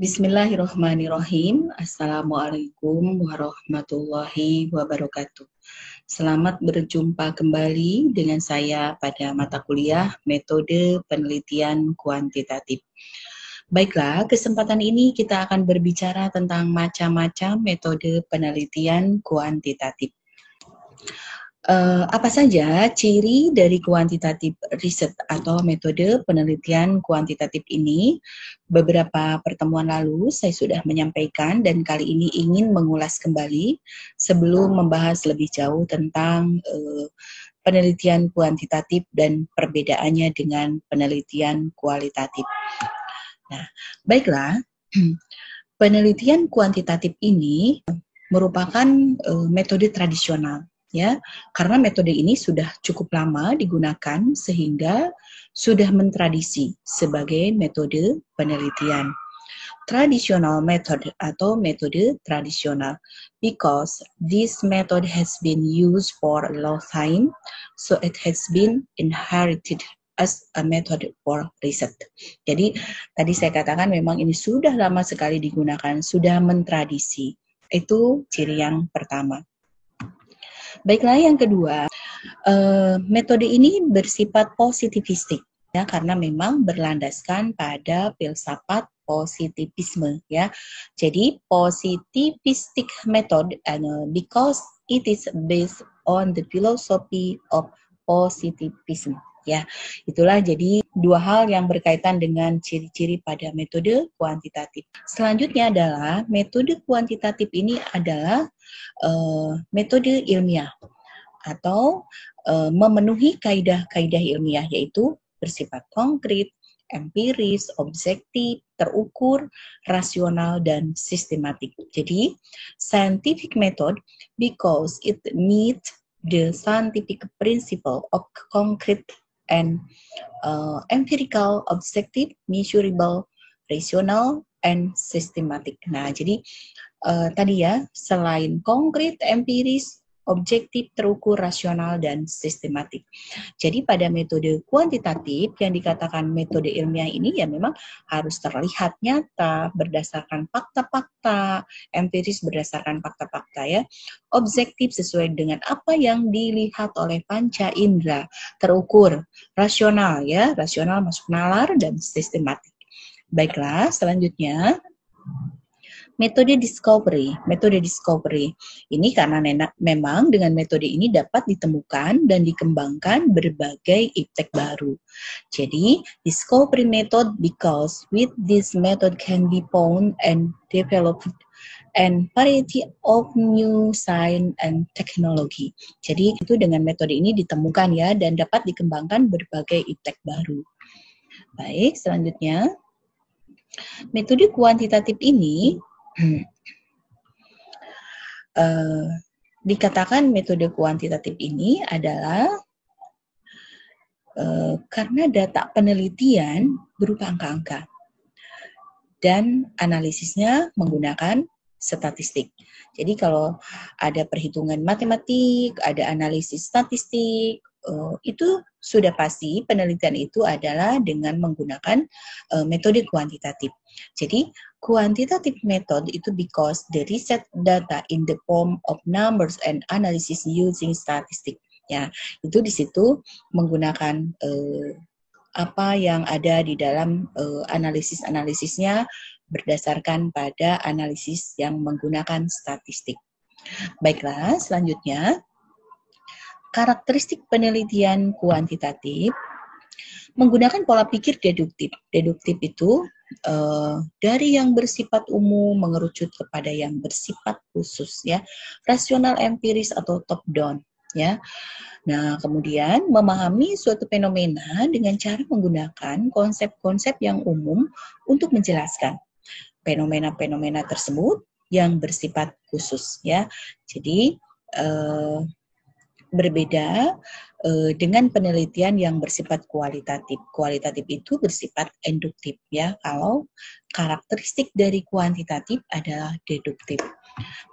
Bismillahirrahmanirrahim. Assalamualaikum warahmatullahi wabarakatuh. Selamat berjumpa kembali dengan saya pada mata kuliah Metode Penelitian Kuantitatif. Baiklah, kesempatan ini kita akan berbicara tentang macam-macam metode penelitian kuantitatif. Apa saja ciri dari kuantitatif riset atau metode penelitian kuantitatif ini? Beberapa pertemuan lalu saya sudah menyampaikan dan kali ini ingin mengulas kembali sebelum membahas lebih jauh tentang penelitian kuantitatif dan perbedaannya dengan penelitian kualitatif. Nah, baiklah, penelitian kuantitatif ini merupakan metode tradisional. Ya, karena metode ini sudah cukup lama digunakan sehingga sudah mentradisi sebagai metode penelitian. Traditional method atau metode tradisional, because this method has been used for a long time, so it has been inherited as a method for research. Jadi tadi saya katakan memang ini sudah lama sekali digunakan, sudah mentradisi. Itu ciri yang pertama. Baiklah, yang kedua, metode ini bersifat positivistik ya, karena memang berlandaskan pada filsafat positivisme ya. Jadi positivistic method because it is based on the philosophy of positivism ya. Itulah jadi dua hal yang berkaitan dengan ciri-ciri pada metode kuantitatif. Selanjutnya adalah metode kuantitatif ini adalah metode ilmiah atau memenuhi kaidah-kaidah ilmiah, yaitu bersifat konkret, empiris, objektif, terukur, rasional, dan sistematik. Jadi, scientific method because it meets the scientific principle of concrete and empirical, objective, measurable, rational, and systematic. Nah, jadi tadi ya, selain konkret, empiris, objektif, terukur, rasional, dan sistematik. Jadi pada metode kuantitatif yang dikatakan metode ilmiah ini ya memang harus terlihat nyata, berdasarkan fakta-fakta, empiris berdasarkan fakta-fakta ya, objektif sesuai dengan apa yang dilihat oleh panca indera, terukur, rasional ya, rasional masuk nalar, dan sistematik. Baiklah, selanjutnya metode discovery. Metode discovery ini karena memang dengan metode ini dapat ditemukan dan dikembangkan berbagai iptek baru. Jadi, discovery method because with this method can be found and developed and variety of new science and technology. Jadi, itu dengan metode ini ditemukan ya dan dapat dikembangkan berbagai iptek baru. Baik, selanjutnya metode kuantitatif ini dikatakan metode kuantitatif ini adalah karena data penelitian berupa angka-angka dan analisisnya menggunakan statistik. Jadi kalau ada perhitungan matematik, ada analisis statistik, itu sudah pasti penelitian itu adalah dengan menggunakan metode kuantitatif. Jadi quantitative method itu because the research data in the form of numbers and analysis using statistic. Ya, itu di situ menggunakan apa yang ada di dalam analisis-analisisnya berdasarkan pada analisis yang menggunakan statistik. Baiklah, selanjutnya karakteristik penelitian kuantitatif menggunakan pola pikir deduktif. Deduktif itu dari yang bersifat umum mengerucut kepada yang bersifat khusus ya, rasional empiris atau top down ya. Nah, kemudian memahami suatu fenomena dengan cara menggunakan konsep-konsep yang umum untuk menjelaskan fenomena-fenomena tersebut yang bersifat khusus ya. Jadi berbeda dengan penelitian yang bersifat kualitatif. Kualitatif itu bersifat induktif ya. Kalau karakteristik dari kuantitatif adalah deduktif.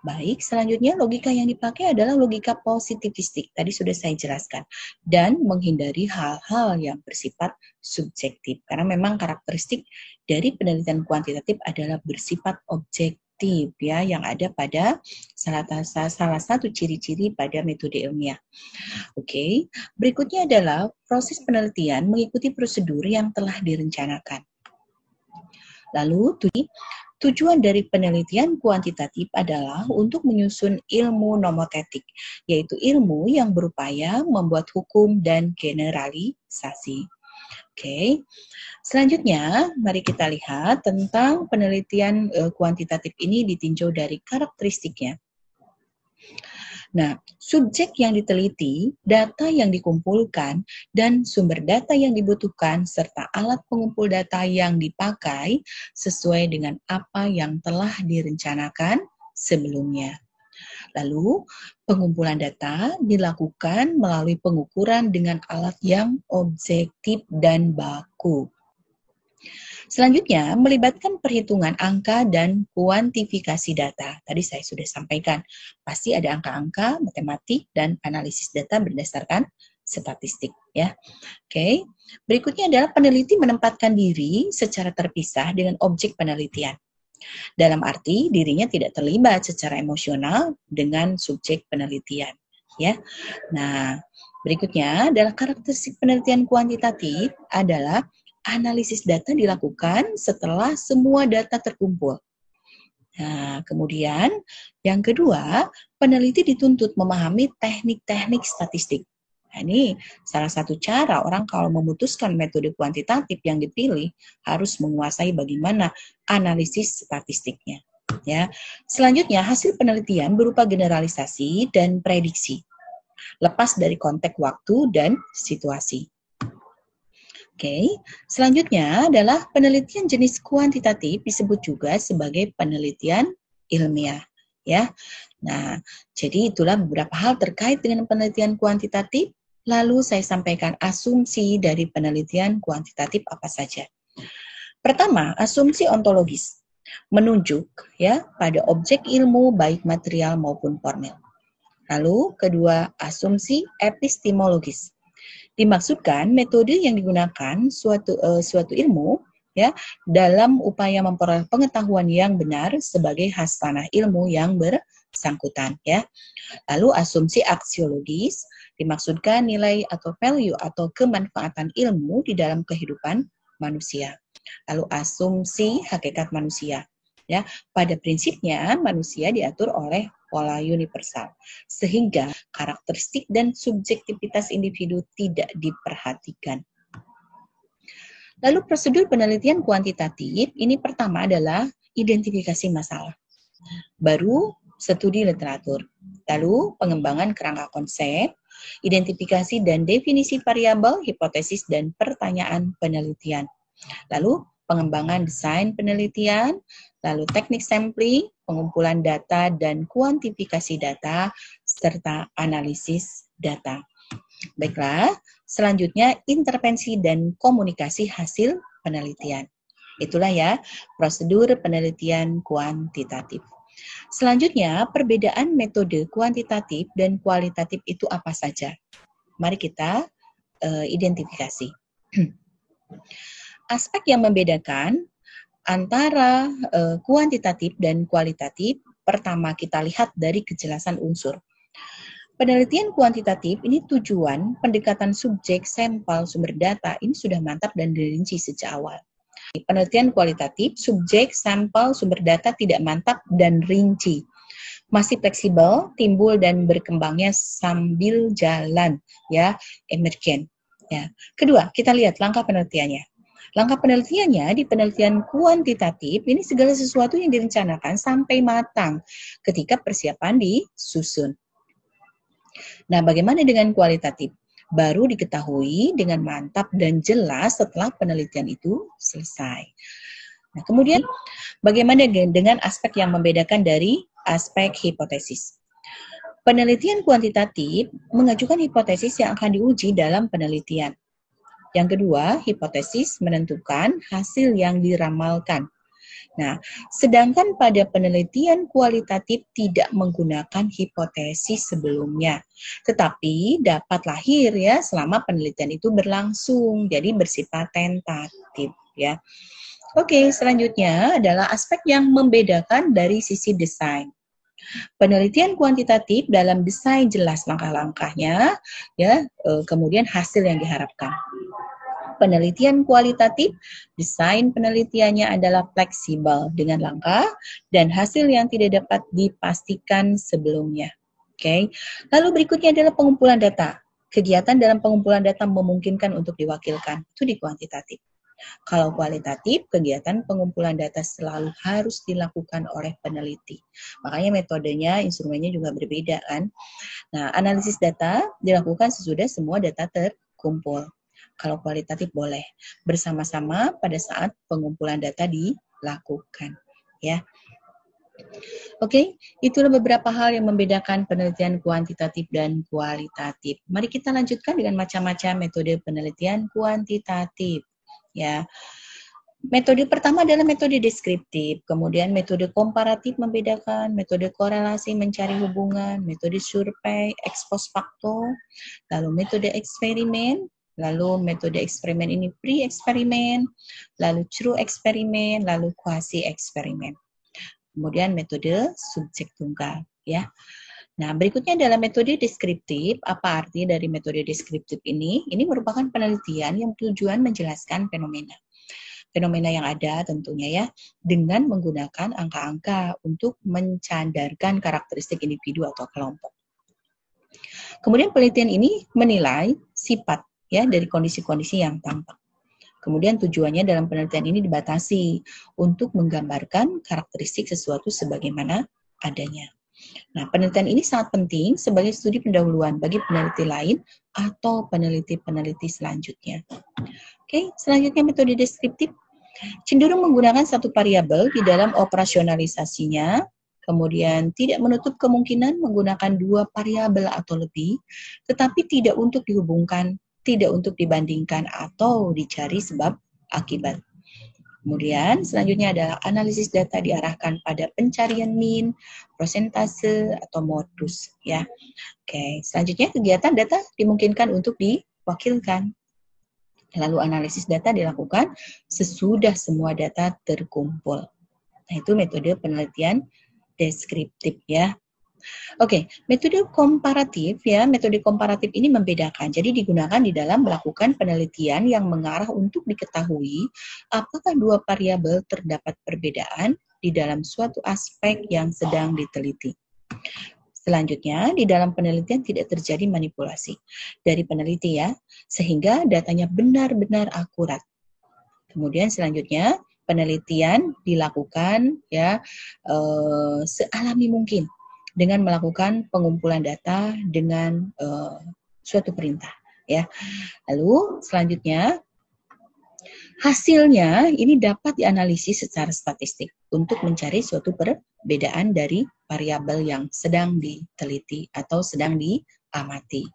Baik, selanjutnya logika yang dipakai adalah logika positivistik. Tadi sudah saya jelaskan. Dan menghindari hal-hal yang bersifat subjektif. Karena memang karakteristik dari penelitian kuantitatif adalah bersifat objektif ya, yang ada pada salah satu ciri-ciri pada metode ilmiah. Oke, berikutnya adalah proses penelitian mengikuti prosedur yang telah direncanakan. Lalu tujuan dari penelitian kuantitatif adalah untuk menyusun ilmu nomotetik, yaitu ilmu yang berupaya membuat hukum dan generalisasi. Oke, selanjutnya mari kita lihat tentang penelitian kuantitatif ini ditinjau dari karakteristiknya. Nah, subjek yang diteliti, data yang dikumpulkan, dan sumber data yang dibutuhkan, serta alat pengumpul data yang dipakai sesuai dengan apa yang telah direncanakan sebelumnya. Lalu, pengumpulan data dilakukan melalui pengukuran dengan alat yang objektif dan baku. Selanjutnya, melibatkan perhitungan angka dan kuantifikasi data. Tadi saya sudah sampaikan, pasti ada angka-angka, matematik, dan analisis data berdasarkan statistik. Ya, oke. Berikutnya adalah peneliti menempatkan diri secara terpisah dengan objek penelitian. Dalam arti, dirinya tidak terlibat secara emosional dengan subjek penelitian. Ya, nah berikutnya adalah karakteristik penelitian kuantitatif adalah analisis data dilakukan setelah semua data terkumpul. Nah, kemudian yang kedua, peneliti dituntut memahami teknik-teknik statistik. Nah, ini salah satu cara orang kalau memutuskan metode kuantitatif yang dipilih harus menguasai bagaimana analisis statistiknya. Ya. Selanjutnya, hasil penelitian berupa generalisasi dan prediksi, lepas dari konteks waktu dan situasi. Oke, selanjutnya adalah penelitian jenis kuantitatif disebut juga sebagai penelitian ilmiah, ya. Nah, jadi itulah beberapa hal terkait dengan penelitian kuantitatif. Lalu saya sampaikan asumsi dari penelitian kuantitatif apa saja. Pertama, asumsi ontologis, menunjuk ya pada objek ilmu baik material maupun formil. Lalu kedua, asumsi epistemologis. Dimaksudkan metode yang digunakan suatu ilmu ya dalam upaya memperoleh pengetahuan yang benar sebagai hasanah ilmu yang bersangkutan ya. Lalu asumsi aksiologis dimaksudkan nilai atau value atau kemanfaatan ilmu di dalam kehidupan manusia. Lalu asumsi hakikat manusia ya. Pada prinsipnya manusia diatur oleh pola universal, sehingga karakteristik dan subjektivitas individu tidak diperhatikan. Lalu prosedur penelitian kuantitatif, ini pertama adalah identifikasi masalah, baru studi literatur, lalu pengembangan kerangka konsep, identifikasi dan definisi variabel, hipotesis, dan pertanyaan penelitian. Lalu pengembangan desain penelitian, lalu teknik sampling, pengumpulan data dan kuantifikasi data, serta analisis data. Baiklah, selanjutnya intervensi dan komunikasi hasil penelitian. Itulah ya prosedur penelitian kuantitatif. Selanjutnya, perbedaan metode kuantitatif dan kualitatif itu apa saja? Mari kita identifikasi. Aspek yang membedakan antara kuantitatif dan kualitatif, pertama kita lihat dari kejelasan unsur. Penelitian kuantitatif ini tujuan pendekatan subjek, sampel, sumber data ini sudah mantap dan dirinci sejak awal. Penelitian kualitatif, subjek, sampel, sumber data tidak mantap dan rinci. Masih fleksibel, timbul dan berkembangnya sambil jalan, ya, emergen. Ya. Kedua, kita lihat langkah penelitiannya. Langkah penelitiannya di penelitian kuantitatif ini segala sesuatu yang direncanakan sampai matang ketika persiapan disusun. Nah, bagaimana dengan kualitatif? Baru diketahui dengan mantap dan jelas setelah penelitian itu selesai. Nah, kemudian bagaimana dengan aspek yang membedakan dari aspek hipotesis? Penelitian kuantitatif mengajukan hipotesis yang akan diuji dalam penelitian. Yang kedua, hipotesis menentukan hasil yang diramalkan. Nah, sedangkan pada penelitian kualitatif tidak menggunakan hipotesis sebelumnya, tetapi dapat lahir ya selama penelitian itu berlangsung, jadi bersifat tentatif ya. Oke, selanjutnya adalah aspek yang membedakan dari sisi desain. Penelitian kuantitatif dalam desain jelas langkah-langkahnya, ya, kemudian hasil yang diharapkan. Penelitian kualitatif, desain penelitiannya adalah fleksibel dengan langkah dan hasil yang tidak dapat dipastikan sebelumnya. Oke. Lalu berikutnya adalah pengumpulan data. Kegiatan dalam pengumpulan data memungkinkan untuk diwakilkan. Itu di kuantitatif. Kalau kualitatif, kegiatan pengumpulan data selalu harus dilakukan oleh peneliti. Makanya metodenya, instrumennya juga berbeda kan. Nah, analisis data dilakukan sesudah semua data terkumpul. Kalau kualitatif boleh bersama-sama pada saat pengumpulan data dilakukan, ya. Oke, itulah beberapa hal yang membedakan penelitian kuantitatif dan kualitatif. Mari kita lanjutkan dengan macam-macam metode penelitian kuantitatif, ya. Metode pertama adalah metode deskriptif, kemudian metode komparatif membedakan, metode korelasi mencari hubungan, metode survei, ex post facto, lalu metode eksperimen, lalu metode eksperimen ini pre-eksperimen, lalu true eksperimen, lalu quasi eksperimen. Kemudian metode subjek tunggal, ya. Nah, berikutnya adalah metode deskriptif. Apa arti dari metode deskriptif ini? Ini merupakan penelitian yang tujuan menjelaskan fenomena yang ada tentunya ya, dengan menggunakan angka-angka untuk mencandarkan karakteristik individu atau kelompok. Kemudian penelitian ini menilai sifat ya dari kondisi-kondisi yang tampak. Kemudian tujuannya dalam penelitian ini dibatasi untuk menggambarkan karakteristik sesuatu sebagaimana adanya. Nah, penelitian ini sangat penting sebagai studi pendahuluan bagi peneliti lain atau peneliti-peneliti selanjutnya. Oke, selanjutnya metode deskriptif cenderung menggunakan satu variabel di dalam operasionalisasinya, kemudian tidak menutup kemungkinan menggunakan dua variabel atau lebih, tetapi tidak untuk dihubungkan, tidak untuk dibandingkan atau dicari sebab akibat. Kemudian selanjutnya adalah analisis data diarahkan pada pencarian mean, persentase, atau modus. Ya, oke. Selanjutnya kegiatan data dimungkinkan untuk diwakilkan. Lalu analisis data dilakukan sesudah semua data terkumpul. Nah, itu metode penelitian deskriptif ya. Oke, metode komparatif ya, metode komparatif ini membedakan. Jadi digunakan di dalam melakukan penelitian yang mengarah untuk diketahui apakah dua variabel terdapat perbedaan di dalam suatu aspek yang sedang diteliti. Selanjutnya, di dalam penelitian tidak terjadi manipulasi dari peneliti ya, sehingga datanya benar-benar akurat. Kemudian selanjutnya, penelitian dilakukan ya sealami mungkin dengan melakukan pengumpulan data dengan suatu perintah ya. Lalu selanjutnya hasilnya ini dapat dianalisis secara statistik untuk mencari suatu perbedaan dari variabel yang sedang diteliti atau sedang diamati.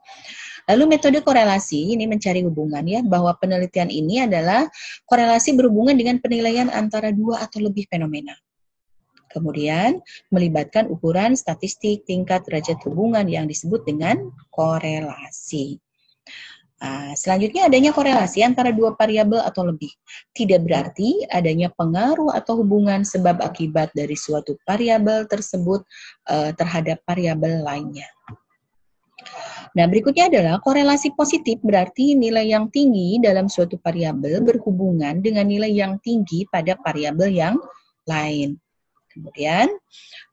Lalu metode korelasi ini mencari hubungan ya, bahwa penelitian ini adalah korelasi berhubungan dengan penilaian antara dua atau lebih fenomena. Kemudian melibatkan ukuran statistik tingkat derajat hubungan yang disebut dengan korelasi. Selanjutnya adanya korelasi antara dua variabel atau lebih. Tidak berarti adanya pengaruh atau hubungan sebab akibat dari suatu variabel tersebut terhadap variabel lainnya. Nah, berikutnya adalah korelasi positif, berarti nilai yang tinggi dalam suatu variabel berhubungan dengan nilai yang tinggi pada variabel yang lain. Kemudian,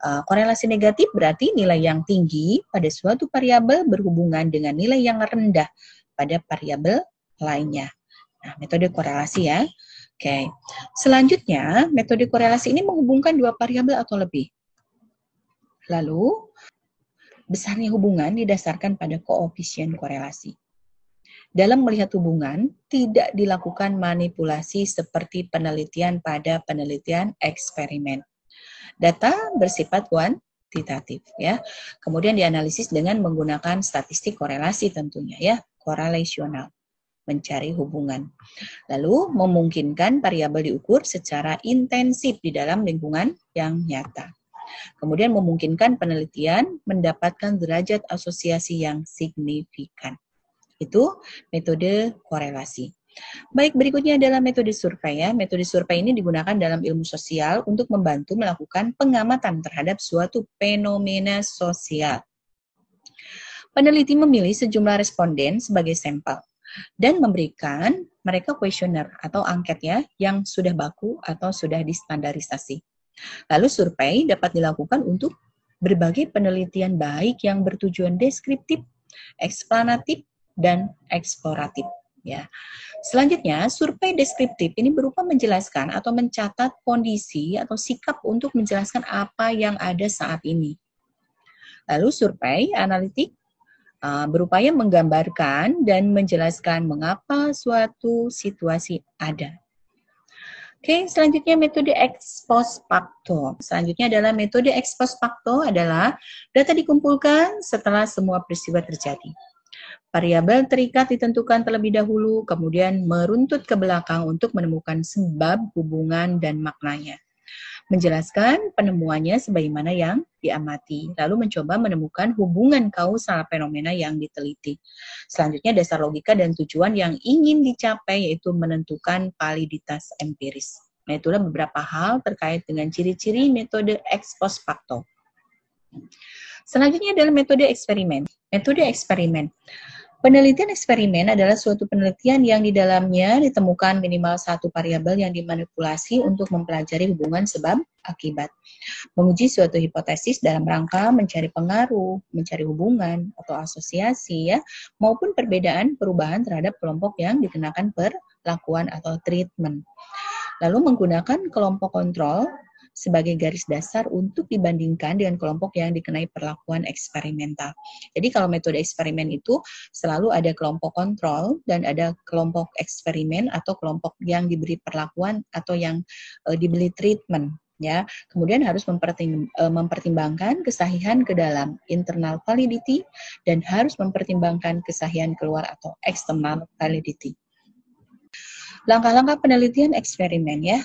korelasi negatif berarti nilai yang tinggi pada suatu variabel berhubungan dengan nilai yang rendah pada variabel lainnya. Nah, metode korelasi ya. Oke. Selanjutnya, metode korelasi ini menghubungkan dua variabel atau lebih. Lalu, besarnya hubungan didasarkan pada koefisien korelasi. Dalam melihat hubungan, tidak dilakukan manipulasi seperti penelitian pada penelitian eksperimen. Data bersifat kuantitatif ya. Kemudian dianalisis dengan menggunakan statistik korelasi tentunya ya, korelasional, mencari hubungan. Lalu memungkinkan variabel diukur secara intensif di dalam lingkungan yang nyata. Kemudian memungkinkan penelitian mendapatkan derajat asosiasi yang signifikan. Itu metode korelasi. Baik, berikutnya adalah metode survei ya. Metode survei ini digunakan dalam ilmu sosial untuk membantu melakukan pengamatan terhadap suatu fenomena sosial. Peneliti memilih sejumlah responden sebagai sampel dan memberikan mereka kuesioner atau angket ya yang sudah baku atau sudah distandarisasi. Lalu survei dapat dilakukan untuk berbagai penelitian baik yang bertujuan deskriptif, eksplanatif, dan eksploratif. Ya. Selanjutnya, survei deskriptif ini berupa menjelaskan atau mencatat kondisi atau sikap untuk menjelaskan apa yang ada saat ini. Lalu survei analitik berupaya menggambarkan dan menjelaskan mengapa suatu situasi ada. Oke, selanjutnya metode ex post facto. Selanjutnya adalah metode ex post facto adalah data dikumpulkan setelah semua peristiwa terjadi. Variabel terikat ditentukan terlebih dahulu, kemudian meruntut ke belakang untuk menemukan sebab, hubungan, dan maknanya. Menjelaskan penemuannya sebagaimana yang diamati, lalu mencoba menemukan hubungan kausal fenomena yang diteliti. Selanjutnya dasar logika dan tujuan yang ingin dicapai yaitu menentukan validitas empiris. Nah, itulah beberapa hal terkait dengan ciri-ciri metode ex post facto. Selanjutnya adalah metode eksperimen. Metode eksperimen. Penelitian eksperimen adalah suatu penelitian yang di dalamnya ditemukan minimal satu variabel yang dimanipulasi untuk mempelajari hubungan sebab akibat. Menguji suatu hipotesis dalam rangka mencari pengaruh, mencari hubungan atau asosiasi ya, maupun perbedaan perubahan terhadap kelompok yang dikenakan perlakuan atau treatment. Lalu menggunakan kelompok kontrol sebagai garis dasar untuk dibandingkan dengan kelompok yang dikenai perlakuan eksperimental. Jadi kalau metode eksperimen itu selalu ada kelompok kontrol dan ada kelompok eksperimen atau kelompok yang diberi perlakuan atau yang diberi treatment. Ya, kemudian harus mempertimbangkan kesahihan ke dalam internal validity dan harus mempertimbangkan kesahihan keluar atau external validity. Langkah-langkah penelitian eksperimen ya.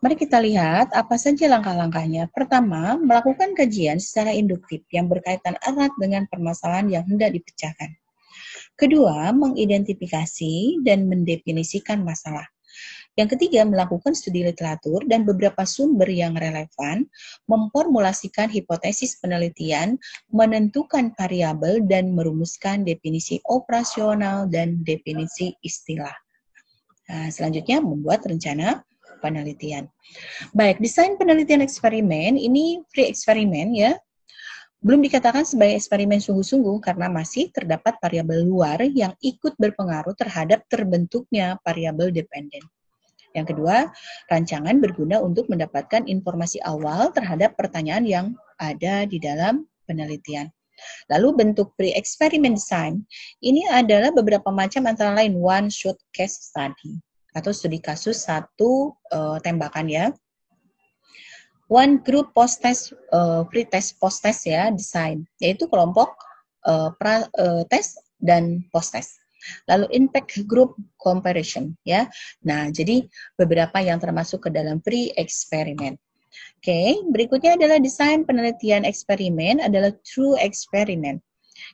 Mari kita lihat apa saja langkah-langkahnya. Pertama, melakukan kajian secara induktif yang berkaitan erat dengan permasalahan yang hendak dipecahkan. Kedua, mengidentifikasi dan mendefinisikan masalah. Yang ketiga, melakukan studi literatur dan beberapa sumber yang relevan, memformulasikan hipotesis penelitian, menentukan variabel, dan merumuskan definisi operasional dan definisi istilah. Nah, selanjutnya membuat rencana penelitian. Baik, desain penelitian eksperimen ini free eksperimen ya. Belum dikatakan sebagai eksperimen sungguh-sungguh karena masih terdapat variabel luar yang ikut berpengaruh terhadap terbentuknya variabel dependen. Yang kedua, rancangan berguna untuk mendapatkan informasi awal terhadap pertanyaan yang ada di dalam penelitian. Lalu bentuk pre-experiment design ini adalah beberapa macam antara lain one shot case study atau studi kasus satu tembakan ya. One group post test pre-test post test ya design yaitu kelompok tes dan post test. Lalu impact group comparison ya. Nah, jadi beberapa yang termasuk ke dalam pre-experiment. Oke, berikutnya adalah desain penelitian eksperimen adalah true experiment.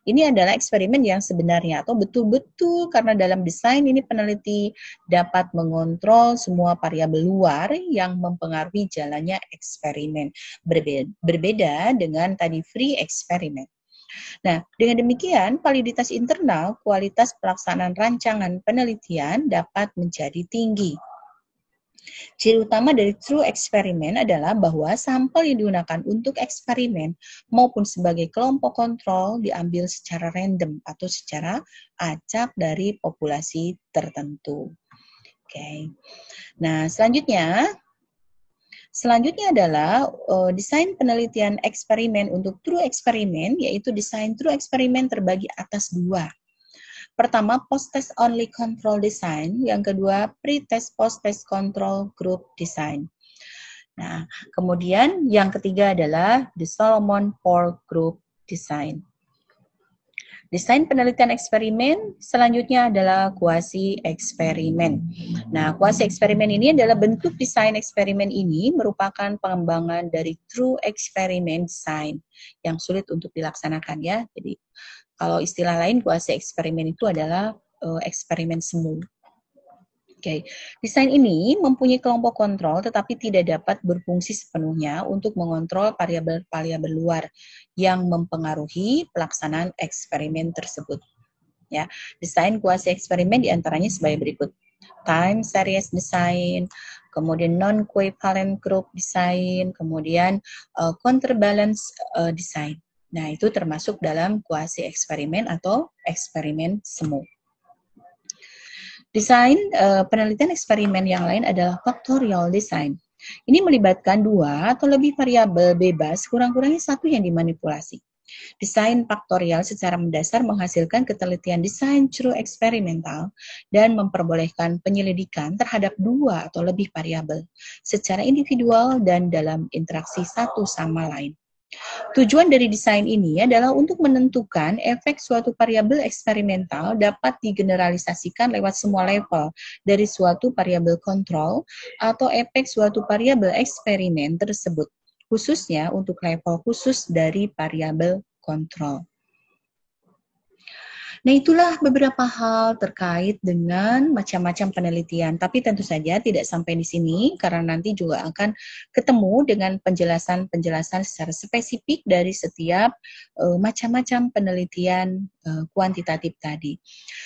Ini adalah eksperimen yang sebenarnya atau betul-betul karena dalam desain ini peneliti dapat mengontrol semua variabel luar yang mempengaruhi jalannya eksperimen. Berbeda dengan tadi free experiment. Nah, dengan demikian validitas internal kualitas pelaksanaan rancangan penelitian dapat menjadi tinggi. Ciri utama dari true eksperimen adalah bahwa sampel yang digunakan untuk eksperimen maupun sebagai kelompok kontrol diambil secara random atau secara acak dari populasi tertentu. Oke. Nah, selanjutnya adalah desain penelitian eksperimen untuk true eksperimen, yaitu desain true eksperimen terbagi atas dua. Pertama, post-test only control design. Yang kedua, pre-test post-test control group design. Nah, kemudian yang ketiga adalah the Solomon Pork group design. Desain penelitian eksperimen selanjutnya adalah kuasi eksperimen. Nah, kuasi eksperimen ini adalah bentuk desain eksperimen ini merupakan pengembangan dari true eksperimen design yang sulit untuk dilaksanakan ya. Jadi kalau istilah lain kuasi eksperimen itu adalah eksperimen semu. Oke, desain ini mempunyai kelompok kontrol tetapi tidak dapat berfungsi sepenuhnya untuk mengontrol variabel-variabel luar yang mempengaruhi pelaksanaan eksperimen tersebut. Ya, desain kuasi eksperimen diantaranya sebagai berikut: time series design, kemudian non-covalent group design, kemudian counterbalance design. Nah, itu termasuk dalam kuasi eksperimen atau eksperimen semu. Desain penelitian eksperimen yang lain adalah factorial design. Ini melibatkan dua atau lebih variabel bebas, kurang-kurangnya satu yang dimanipulasi. Desain faktorial secara mendasar menghasilkan ketelitian desain true eksperimental dan memperbolehkan penyelidikan terhadap dua atau lebih variabel secara individual dan dalam interaksi satu sama lain. Tujuan dari desain ini adalah untuk menentukan efek suatu variabel eksperimental dapat digeneralisasikan lewat semua level dari suatu variabel kontrol atau efek suatu variabel eksperimen tersebut, khususnya untuk level khusus dari variabel kontrol. Nah, itulah beberapa hal terkait dengan macam-macam penelitian. Tapi tentu saja tidak sampai di sini, karena nanti juga akan ketemu dengan penjelasan-penjelasan secara spesifik dari setiap macam-macam penelitian kuantitatif tadi.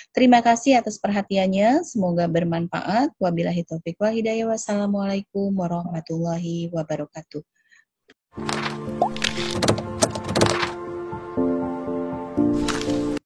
Terima kasih atas perhatiannya, semoga bermanfaat. Wabillahi taufiq wal hidayah. Wassalamualaikum warahmatullahi wabarakatuh.